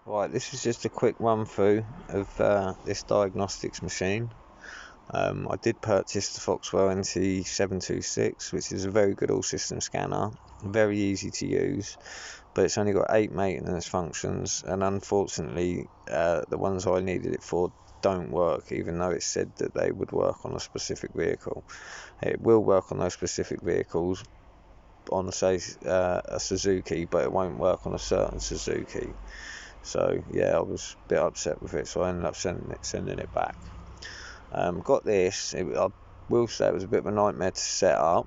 Right, this is just a quick run through of this diagnostics machine. I did purchase the Foxwell NT726, which is a very good all-system scanner, very easy to use, but it's only got 8 maintenance functions, and unfortunately the ones I needed it for don't work, even though it said that they would work on a specific vehicle. It will work on those specific vehicles on, say, a Suzuki, but it won't work on a certain Suzuki. So yeah, I was a bit upset with it, so I ended up sending it back. Got this. I will say it was a bit of a nightmare to set up,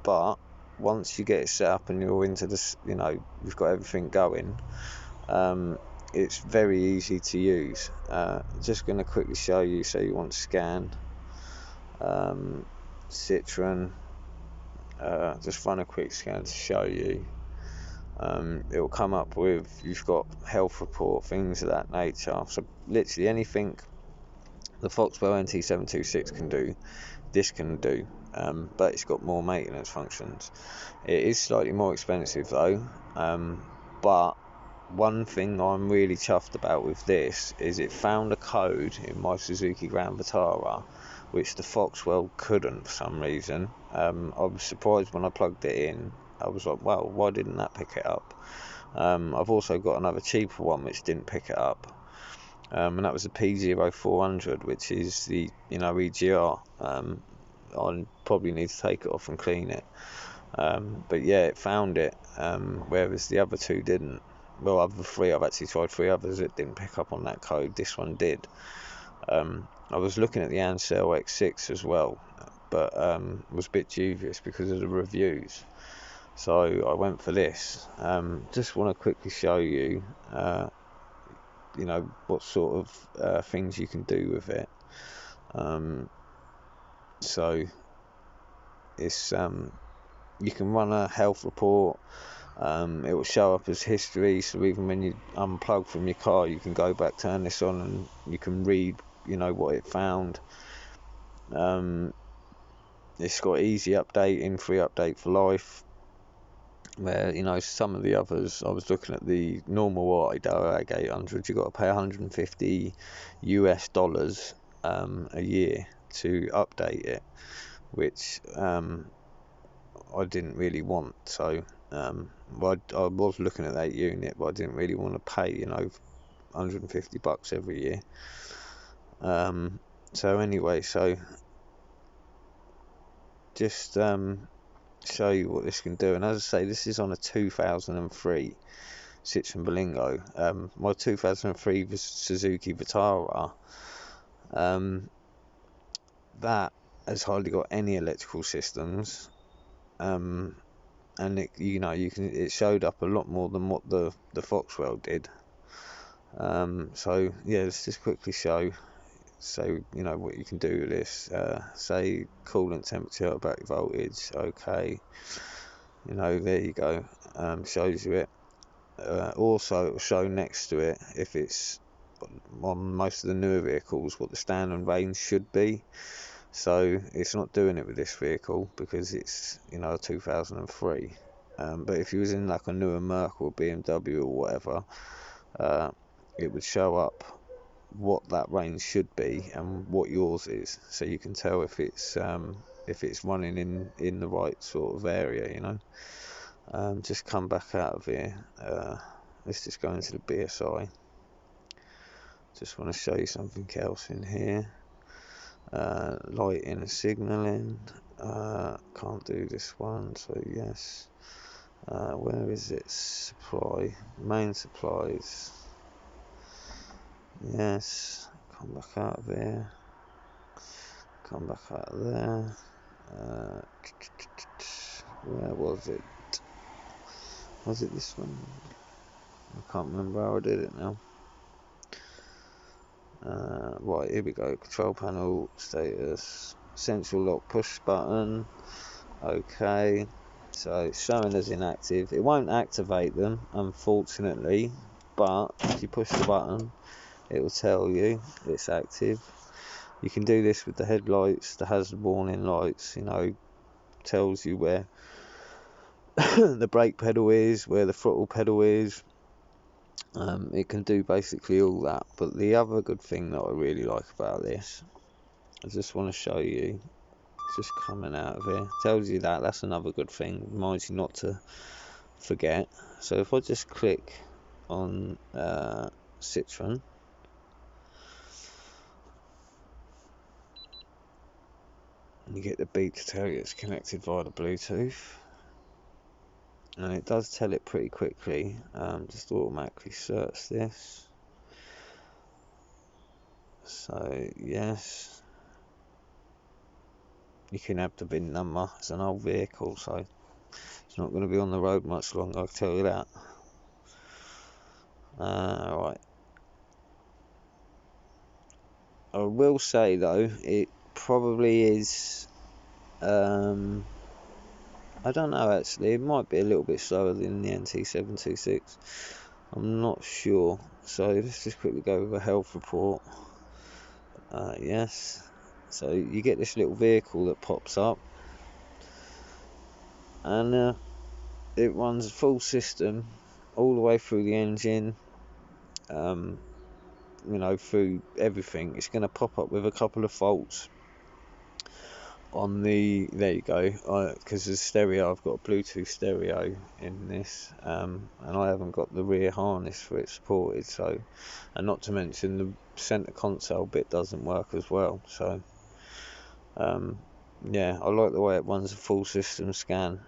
but once you get it set up and you're into this, you've got everything going. It's very easy to use. Just going to quickly show you. So you want to scan Citroën. Just run a quick scan to show you. It will come up with, you've got health report, things of that nature. So literally anything the Foxwell NT726 can do, this can do, but it's got more maintenance functions. It is slightly more expensive though, but one thing I'm really chuffed about with this is it found a code in my Suzuki Grand Vitara which the Foxwell couldn't for some reason. I was surprised when I plugged it in. I was like, well, why didn't that pick it up? I've also got another cheaper one which didn't pick it up, and that was the P0400, which is the EGR. I probably need to take it off and clean it, but yeah, it found it, whereas the other two didn't. Well, other three, I've actually tried 3 others that didn't pick up on that code. This one did. I was looking at the Ancel X6 as well, but was a bit dubious because of the reviews, so I went for this. Just want to quickly show you what sort of things you can do with it. So it's you can run a health report. It will show up as history, so even when you unplug from your car, you can go back, turn this on, and you can read what it found. It's got easy updating, free update for life, where some of the others, I was looking at the normal artidiag 800, you got to pay $150 a year to update it, which I didn't really want. So I was looking at that unit, but I didn't really want to pay $150 every year. So anyway, so just show you what this can do. And as I say, this is on a 2003 Citroën Berlingo. My 2003 Suzuki Vitara, that has hardly got any electrical systems, and it showed up a lot more than what the Foxwell did. So yeah, let's just quickly show. So what you can do with this. Say coolant temperature, battery voltage. Okay, there you go. Shows you it. Also, it will show next to it, if it's on most of the newer vehicles, what the standard range should be. So it's not doing it with this vehicle because it's a 2003. But if you was in like a newer Merc or BMW or whatever, it would show up what that range should be and what yours is, so you can tell if it's running in the right sort of area. Just come back out of here. Let's just go into the BSI. Just want to show you something else in here. Lighting and signalling. Can't do this one, so yes. Where is it? Supply, main supplies. Yes, come back out of there. Come back out of there. Where was it? Was it this one? I can't remember how I did it now. Right, here we go. Control panel status. Central lock push button. Okay. So it's showing as inactive. It won't activate them, unfortunately, but if you push the button, it will tell you it's active. You can do this with the headlights, the hazard warning lights. Tells you where the brake pedal is, where the throttle pedal is. It can do basically all that. But the other good thing that I really like about this, I just want to show you, just coming out of here, tells you that that's another good thing, reminds you not to forget. So if I just click on Citroën, you get the beep to tell you it's connected via the Bluetooth, and it does tell it pretty quickly. Just automatically search this. So yes, you can have the VIN number. It's an old vehicle, so it's not going to be on the road much longer, I'll tell you that. Right. I will say though, it probably is. I don't know actually. It might be a little bit slower than the NT726. I'm not sure. So let's just quickly go with a health report. Yes. So you get this little vehicle that pops up, and it runs a full system all the way through the engine. You know, through everything. It's going to pop up with a couple of faults on the, there you go, because the stereo, I've got a Bluetooth stereo in this, and I haven't got the rear harness for it supported, so, and not to mention the center console bit doesn't work as well. So yeah, I like the way it runs a full system scan.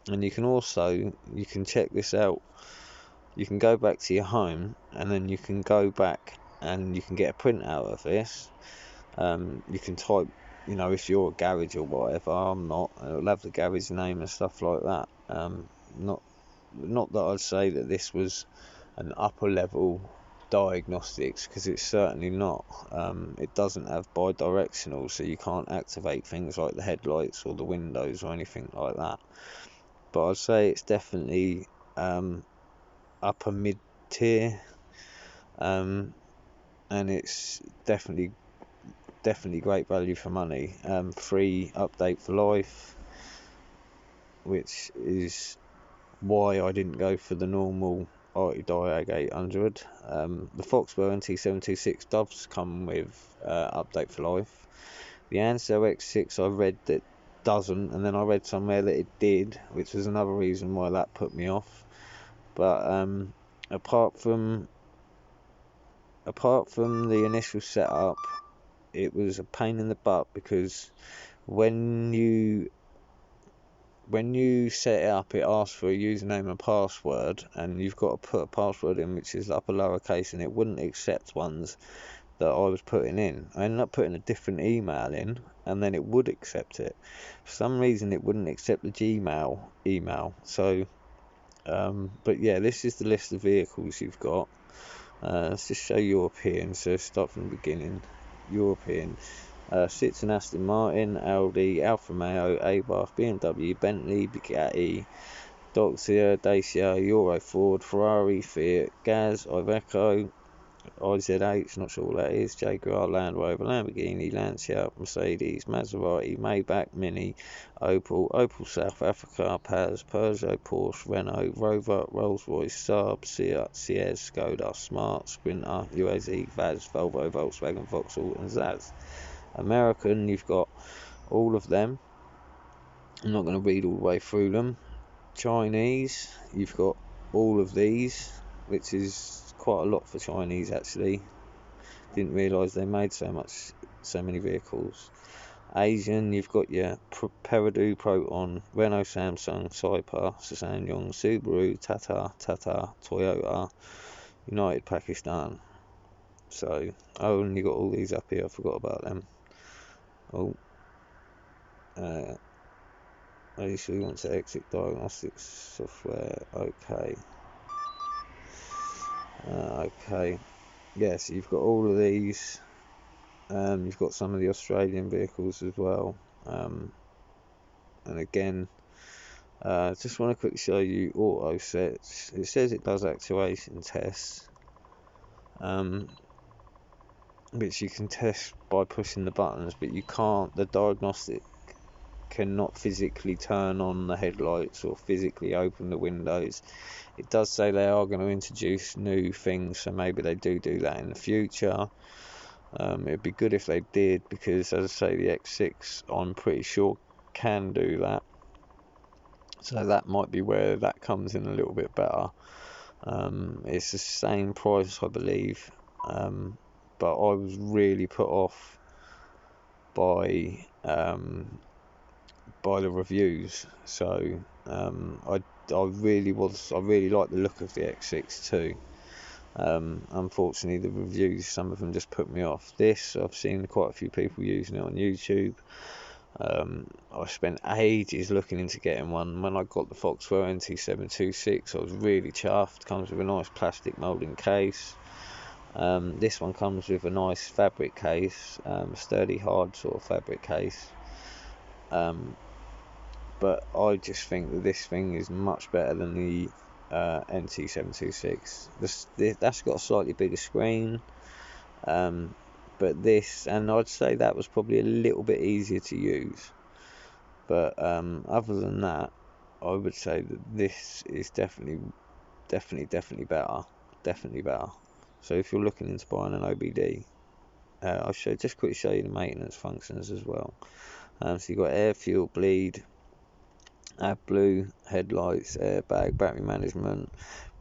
And you can also, you can check this out, you can go back to your home, and then you can go back and you can get a print out of this. You can type, you know, if you're a garage or whatever. I'm not. It'll have the garage name and stuff like that. Not that I'd say that this was an upper level diagnostics, because it's certainly not. It doesn't have bi-directional, so you can't activate things like the headlights or the windows or anything like that. But I'd say it's definitely upper mid tier, and it's definitely great value for money. Free update for life, which is why I didn't go for the normal artidiag 800. The Foxwel NT726 does come with update for life. The ancel X6 I read that doesn't, and then I read somewhere that it did, which was another reason why that put me off. But apart from the initial setup, it was a pain in the butt, because when you set it up, it asks for a username and password, and you've got to put a password in which is upper lowercase, and it wouldn't accept ones that I was putting in. I ended up putting a different email in, and then it would accept it. For some reason it wouldn't accept the Gmail email. So but yeah, this is the list of vehicles you've got. Let's just show European, so start from the beginning. European: Citroën, Aston Martin, Audi, Alfa Romeo, Abarth, BMW, Bentley, Bugatti, Dacia, Euro, Ford, Ferrari, Fiat, Gaz, Iveco, IZH, not sure what that is, Jaguar, Land Rover, Lamborghini, Lancia, Mercedes, Maserati, Maybach, Mini, Opel South Africa, Paz, Peugeot, Porsche, Renault, Rover, Rolls-Royce, Saab, Seat, Ciaz, Skoda, Smart, Sprinter, UAZ, Vaz, Volvo, Volkswagen, Vauxhall and Zaz. American, you've got all of them. I'm not going to read all the way through them. Chinese, you've got all of these, which is quite a lot for Chinese actually. Didn't realise they made so many vehicles. Asian, you've got your Peridou, Proton, Renault, Samsung, Saipa, SsangYong, Subaru, Tata, Toyota, United Pakistan. So I only got all these up here, I forgot about them. Oh, are you sure you want to exit diagnostics software? Okay. Okay. Yes, you've got all of these. You've got some of the Australian vehicles as well. And again, just want to quickly show you auto sets. It says it does actuation tests, which you can test by pushing the buttons, but you can't. The diagnostic cannot physically turn on the headlights or physically open the windows. It does say they are going to introduce new things, so maybe they do that in the future. It'd be good if they did, because as I say, the X6 I'm pretty sure can do that, so that might be where that comes in a little bit better. It's the same price, I believe, but I was really put off by the reviews. So I really like the look of the X6 too. Unfortunately, the reviews, some of them just put me off. This, I've seen quite a few people using it on YouTube. I spent ages looking into getting one. When I got the Foxwel NT726, I was really chuffed. Comes with a nice plastic moulding case. This one comes with a nice fabric case, sturdy, hard sort of fabric case. But I just think that this thing is much better than the NT726. That's got a slightly bigger screen, but this, and I'd say that was probably a little bit easier to use. But other than that, I would say that this is definitely better. Definitely better. So if you're looking into buying an OBD, I'll just quickly show you the maintenance functions as well. So you've got air, fuel, bleed, AdBlue, headlights, airbag, battery management,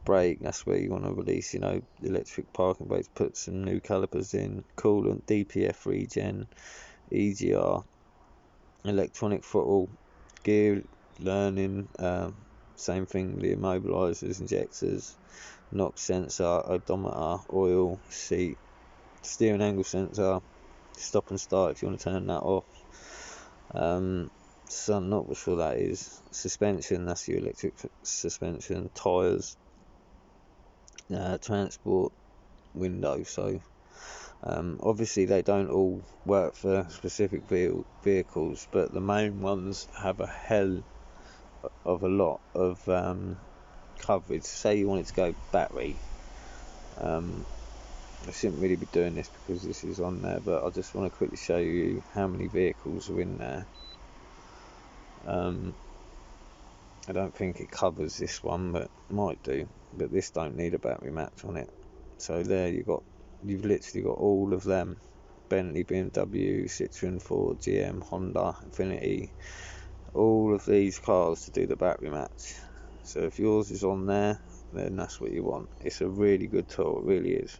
brake. That's where you want to release, electric parking brakes, put some new calipers in, coolant, DPF regen, EGR, electronic throttle, gear learning, same thing, the immobilizers, injectors, NOx sensor, odometer, oil, seat, steering angle sensor, stop and start if you want to turn that off. So I'm not sure that is. Suspension, that's your electric suspension. Tyres, transport, window. So obviously they don't all work for specific vehicles, but the main ones have a hell of a lot of coverage. Say you wanted to go battery, I shouldn't really be doing this because this is on there, but I just want to quickly show you how many vehicles are in there. I don't think it covers this one, but might do. But this don't need a battery match on it. So there you've literally got all of them: Bentley, BMW, Citroën, Ford, GM, Honda, Infiniti. All of these cars to do the battery match. So if yours is on there, then that's what you want. It's a really good tool, it really is.